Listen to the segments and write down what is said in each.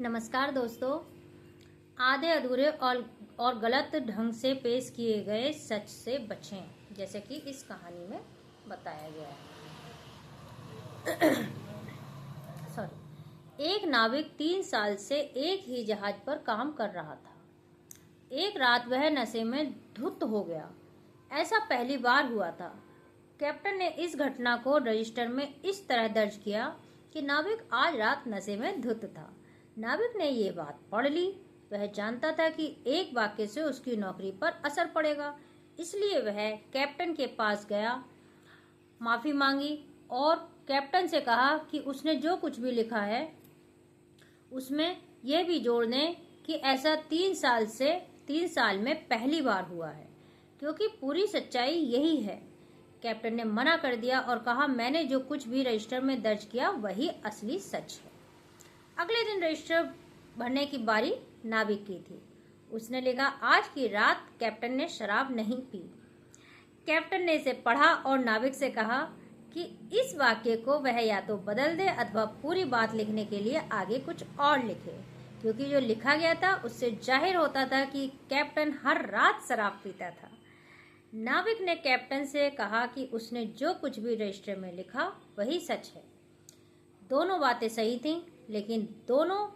नमस्कार दोस्तों। आधे अधूरे और गलत ढंग से पेश किए गए सच से बचें, जैसे कि इस कहानी में बताया गया है। एक नाविक 3 साल से एक ही जहाज पर काम कर रहा था। एक रात वह नशे में धुत हो गया। ऐसा पहली बार हुआ था। कैप्टन ने इस घटना को रजिस्टर में इस तरह दर्ज किया कि नाविक आज रात नशे में धुत था। नाविक ने ये बात पढ़ ली। वह जानता था कि एक वाक्य से उसकी नौकरी पर असर पड़ेगा, इसलिए वह कैप्टन के पास गया, माफी मांगी और कैप्टन से कहा कि उसने जो कुछ भी लिखा है उसमें यह भी जोड़ दें कि ऐसा 3 साल में पहली बार हुआ है, क्योंकि पूरी सच्चाई यही है। कैप्टन ने मना कर दिया और कहा, मैंने जो कुछ भी रजिस्टर में दर्ज किया वही असली सच है। अगले दिन रजिस्टर भरने की बारी नाविक की थी। उसने लिखा, आज की रात कैप्टन ने शराब नहीं पी। कैप्टन ने इसे पढ़ा और नाविक से कहा कि इस वाक्य को वह या तो बदल दे अथवा पूरी बात लिखने के लिए आगे कुछ और लिखे, क्योंकि जो लिखा गया था उससे जाहिर होता था कि कैप्टन हर रात शराब पीता था। नाविक ने कैप्टन से कहा कि उसने जो कुछ भी रजिस्टर में लिखा वही सच है। दोनों बातें सही थीं, लेकिन दोनों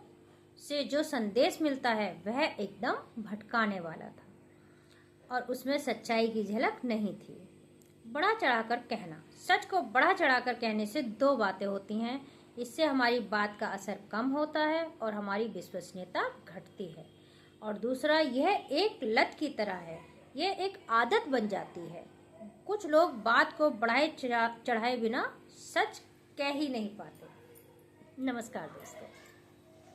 से जो संदेश मिलता है वह एकदम भटकाने वाला था और उसमें सच्चाई की झलक नहीं थी। बढ़ा चढ़ाकर कहना। सच को बढ़ा चढ़ाकर कहने से 2 बातें होती हैं। इससे हमारी बात का असर कम होता है और हमारी विश्वसनीयता घटती है, और दूसरा, यह एक लत की तरह है। यह एक आदत बन जाती है। कुछ लोग बात को बढ़ाए चढ़ाए बिना सच कह ही नहीं पाते। नमस्कार दोस्तों।